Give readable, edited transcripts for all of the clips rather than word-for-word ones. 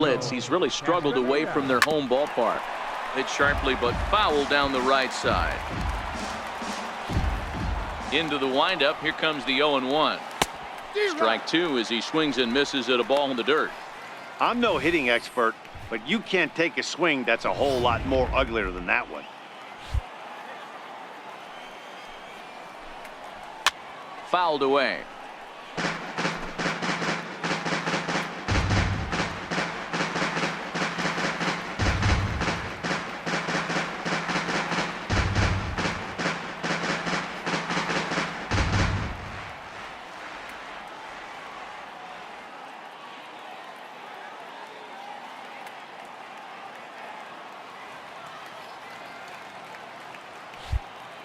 blitz. He's really struggled away from their home ballpark. Hit sharply but foul down the right side. Into the windup. Here comes the 0-1. Strike two as he swings and misses at a ball in the dirt. I'm no hitting expert, but you can't take a swing that's a whole lot more uglier than that one. Fouled away.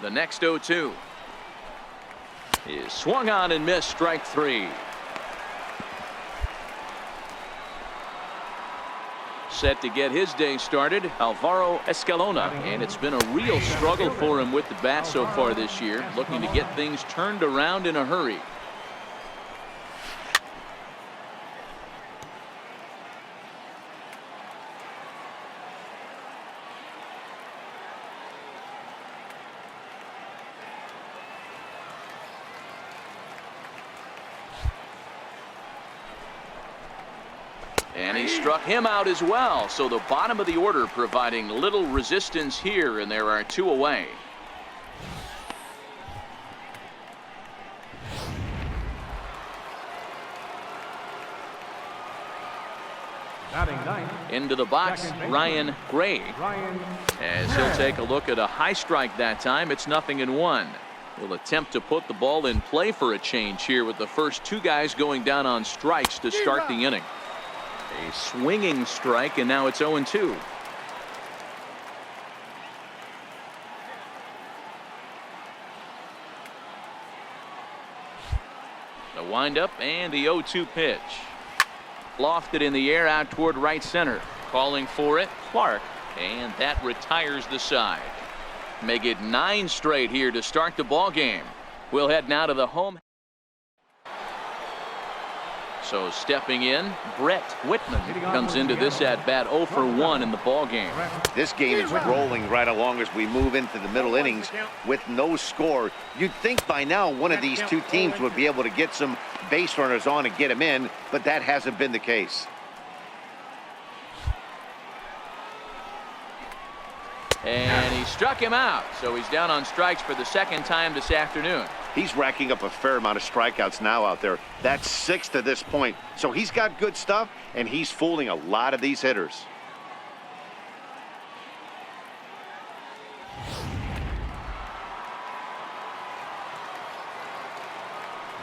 The next 0-2 is swung on and missed. Strike three. Set to get his day started, Alvaro Escalona, and it's been a real struggle for him with the bat so far this year, looking to get things turned around in a hurry. And he struck him out as well. So the bottom of the order providing little resistance here, and there are two away. Into the box, Ryan Gray. As he'll take a look at a high strike that time. It's 0-1. He'll attempt to put the ball in play for a change here with the first two guys going down on strikes to start the inning. A swinging strike, and now it's 0-2. The windup and the 0-2 pitch. Lofted in the air out toward right center. Calling for it, Clark, and that retires the side. Make it 9 straight here to start the ball game. We'll head now to the home. So stepping in, Brett Whitman comes into this at bat 0 for 1 in the ball game. This game is rolling right along as we move into the middle innings with no score. You'd think by now one of these two teams would be able to get some base runners on and get them in, but that hasn't been the case. And he struck him out, so he's down on strikes for the second time this afternoon. He's racking up a fair amount of strikeouts now out there. That's 6 to this point. So he's got good stuff, and he's fooling a lot of these hitters.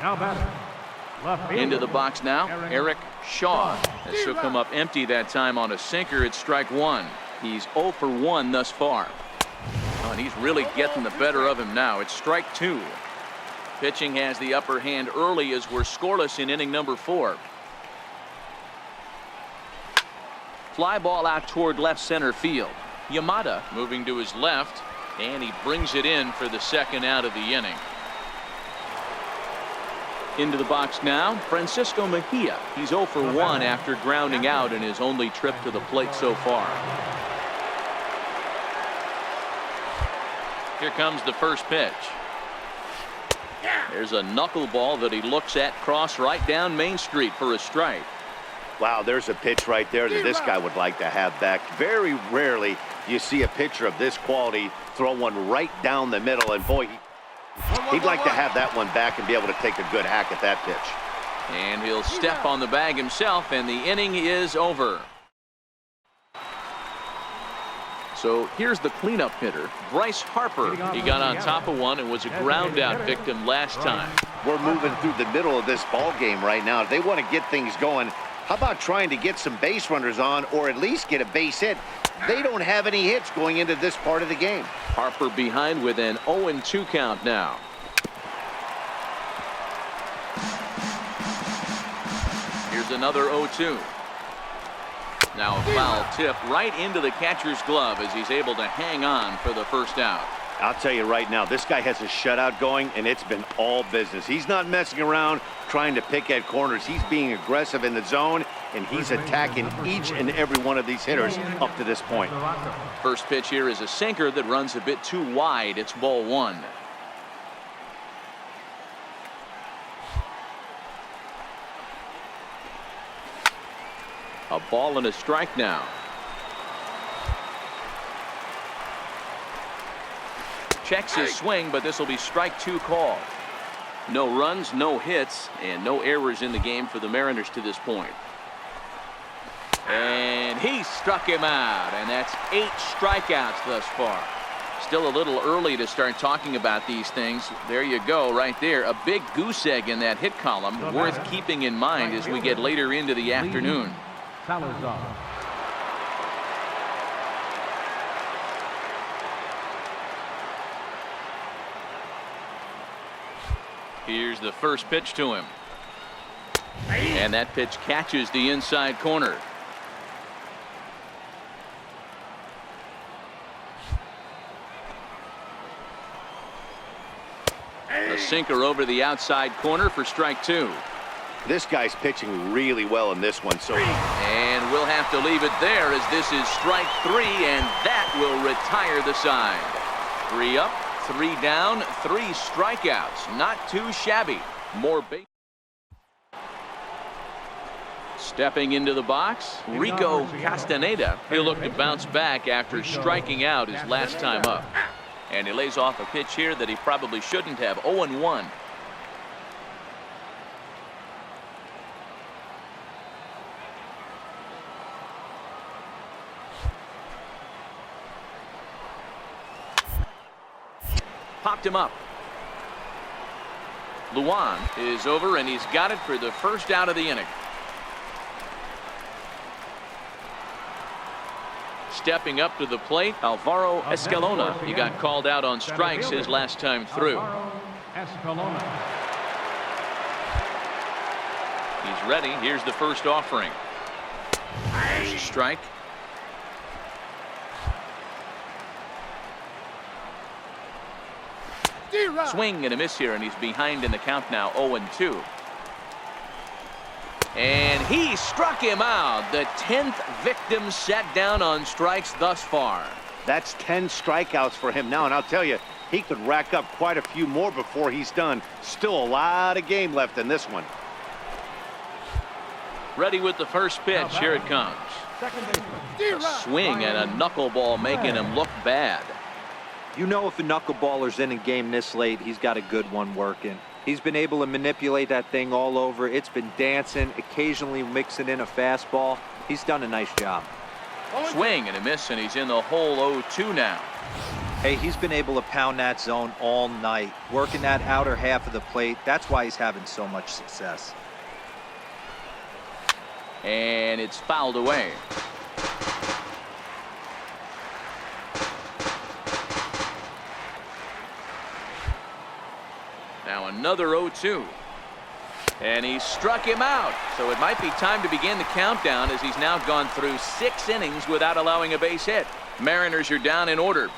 Now batter. Into the box now, Eric Shaw. This will come up empty that time on a sinker. It's strike one. He's 0 for 1 thus far. Oh, and he's really getting the better of him now. It's strike two. Pitching has the upper hand early as we're scoreless in inning number 4. Fly ball out toward left center field. Yamada moving to his left, and he brings it in for the second out of the inning. Into the box now, Francisco Mejia. He's 0 for 1 after grounding out in his only trip to the plate so far. Here comes the first pitch. There's a knuckleball that he looks at cross right down Main Street for a strike. Wow, there's a pitch right there that this guy would like to have back. Very rarely you see a pitcher of this quality throw one right down the middle, and boy, he'd like to have that one back and be able to take a good hack at that pitch. And he'll step on the bag himself, and the inning is over. So here's the cleanup hitter, Bryce Harper. He got on top of one and was a ground out victim last time. We're moving through the middle of this ball game right now. They want to get things going. How about trying to get some base runners on, or at least get a base hit? They don't have any hits going into this part of the game. Harper behind with an 0-2 count now. Here's another 0-2. Now a foul tip right into the catcher's glove as he's able to hang on for the first out. I'll tell you right now, this guy has a shutout going, and it's been all business. He's not messing around trying to pick at corners. He's being aggressive in the zone, and he's attacking each and every one of these hitters up to this point. First pitch here is a sinker that runs a bit too wide. It's ball one. A ball and a strike now. Checks his swing, but this will be strike two call. No runs, no hits, and no errors in the game for the Mariners to this point. And he struck him out, and that's 8 strikeouts thus far. Still a little early to start talking about these things. There you go, right there. A big goose egg in that hit column, worth keeping in mind as we get later into the afternoon. Salazar. Here's the first pitch to him. And that pitch catches the inside corner. A sinker over the outside corner for strike two. This guy's pitching really well in this one. And we'll have to leave it there as this is strike three, and that will retire the side. 3 up, 3 down, 3 strikeouts. Not too shabby. More base. Stepping into the box, Rico Castaneda. He'll look to bounce back after striking out his last time up. And he lays off a pitch here that he probably shouldn't have. 0-1. Popped him up. Luan is over, and he's got it for the first out of the inning. Stepping up to the plate, Alvaro Escalona. He got called out on strikes his last time through. He's ready. Here's the first offering. There's a strike. Swing and a miss here, and he's behind in the count now. 0-2. And he struck him out. The 10th victim set down on strikes thus far. That's 10 strikeouts for him now, and I'll tell you, he could rack up quite a few more before he's done. Still a lot of game left in this one. Ready with the first pitch. Here it comes. A swing and a knuckleball making him look bad. You know, if a knuckleballer's in a game this late, he's got a good one working. He's been able to manipulate that thing all over. It's been dancing, occasionally mixing in a fastball. He's done a nice job. Swing and a miss, and he's in the hole. 0-2 now. Hey, he's been able to pound that zone all night, working that outer half of the plate. That's why he's having so much success. And it's fouled away. Now another 0-2. And he struck him out. So it might be time to begin the countdown, as he's now gone through 6 innings without allowing a base hit. Mariners are down in order.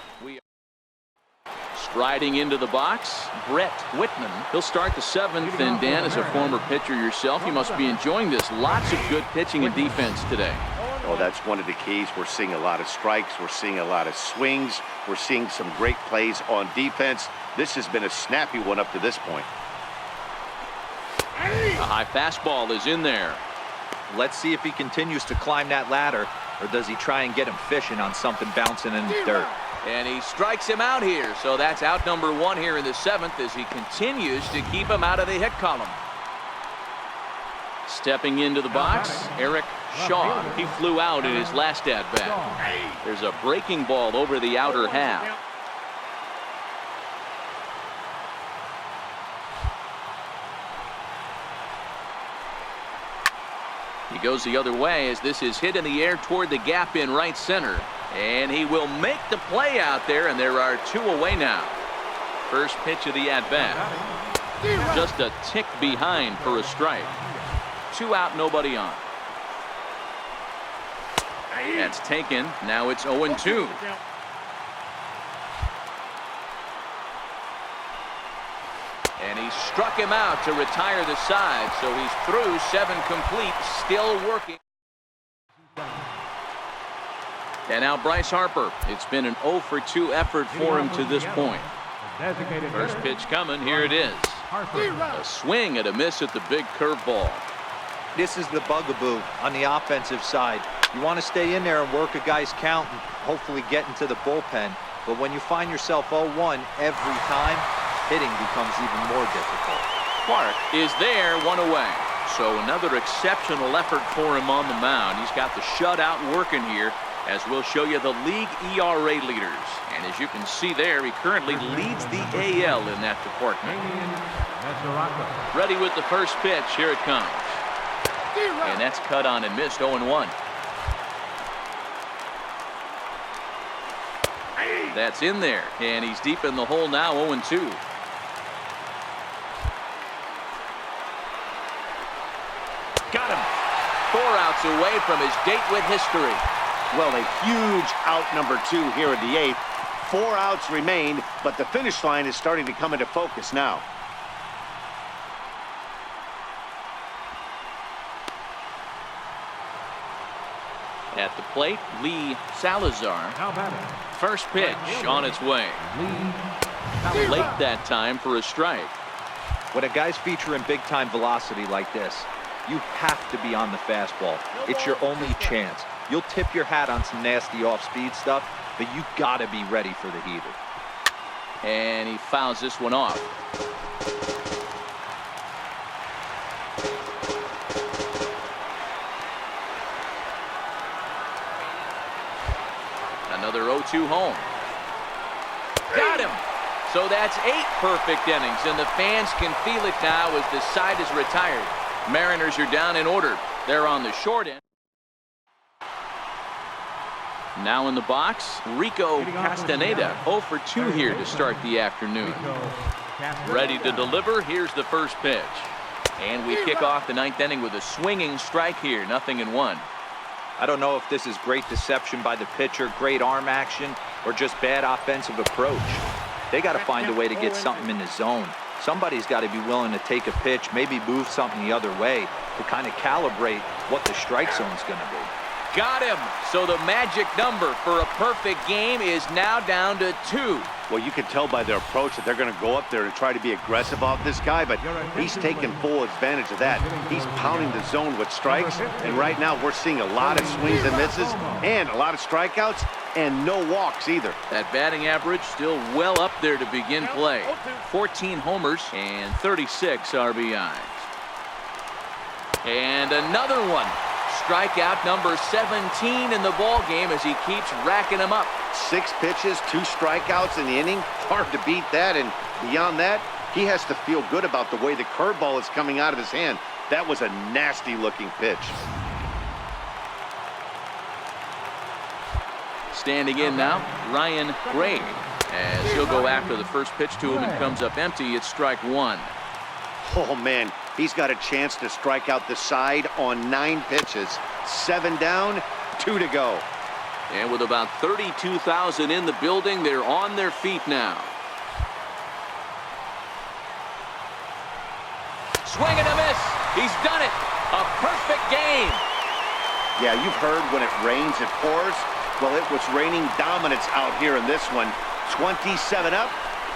Striding into the box, Brett Whitman. He'll start the 7th, and Dan, as a former pitcher yourself, you must be enjoying this. Lots of good pitching and defense today. Oh, that's one of the keys. We're seeing a lot of strikes. We're seeing a lot of swings. We're seeing some great plays on defense. This has been a snappy one up to this point. A high fastball is in there. Let's see if he continues to climb that ladder, or does he try and get him fishing on something bouncing in the dirt. And he strikes him out here. So that's out number 1 here in the 7th, as he continues to keep him out of the hit column. Stepping into the box, Eric Shaw. He flew out in his last at-bat. There's a breaking ball over the outer half. He goes the other way, as this is hit in the air toward the gap in right center. And he will make the play out there, and there are 2 away now. First pitch of the at-bat. Just a tick behind for a strike. 2 out, nobody on. That's taken. Now it's 0-2. And he struck him out to retire the side, so he's through 7 complete, still working. And now Bryce Harper. It's been an 0 for 2 effort for him to this point. First pitch coming. Here it is. A swing and a miss at the big curveball. This is the bugaboo on the offensive side. You want to stay in there and work a guy's count and hopefully get into the bullpen. But when you find yourself 0-1 every time, hitting becomes even more difficult. Clark is there, 1 away. So another exceptional effort for him on the mound. He's got the shutout working here, as we'll show you the league ERA leaders. And as you can see there, he currently leads the AL in that department. Ready with the first pitch. Here it comes. And that's cut on and missed. 0-1. That's in there. And he's deep in the hole now. 0-2. Got him. 4 outs away from his date with history. Well, a huge out number 2 here in the 8th. 4 outs remain, but the finish line is starting to come into focus now. At the plate, Lee Salazar. First pitch on its way. Late that time for a strike. When a guy's featuring big-time velocity like this, you have to be on the fastball. It's your only chance. You'll tip your hat on some nasty off-speed stuff, but you gotta be ready for the heater. And he fouls this one off. Another 0-2 home. Got him. So that's 8 perfect innings, and the fans can feel it now as the side is retired. Mariners are down in order. They're on the short end. Now in the box, Rico Castaneda, 0 for 2 here to start the afternoon. Ready to deliver. Here's the first pitch. And we kick off the 9th inning with a swinging strike here. 0-1. I don't know if this is great deception by the pitcher, great arm action, or just bad offensive approach. They got to find a way to get something in the zone. Somebody's got to be willing to take a pitch, maybe move something the other way to kind of calibrate what the strike zone's going to be. Got him. So the magic number for a perfect game is now down to 2. Well, you can tell by their approach that they're going to go up there and try to be aggressive off this guy, but he's taking full advantage of that. He's pounding the zone with strikes, and right now we're seeing a lot of swings and misses and a lot of strikeouts and no walks either. That batting average still well up there to begin play. 14 homers and 36 RBIs. And another one. Strikeout number 17 in the ball game as he keeps racking them up. 6 pitches, 2 strikeouts in the inning. Hard to beat that, and beyond that, he has to feel good about the way the curveball is coming out of his hand. That was a nasty-looking pitch. Standing in now, Ryan Gray, as he'll go after the first pitch to him and comes up empty. It's strike 1. Oh, man, he's got a chance to strike out the side on 9 pitches. 7 down, 2 to go. And with about 32,000 in the building, they're on their feet now. Swing and a miss. He's done it. A perfect game. Yeah, you've heard when it rains, it pours. Well, it was raining dominance out here in this one. 27 up,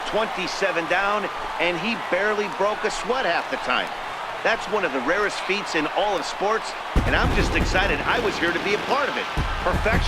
27 down, and he barely broke a sweat half the time. That's one of the rarest feats in all of sports, and I'm just excited I was here to be a part of it. Perfection.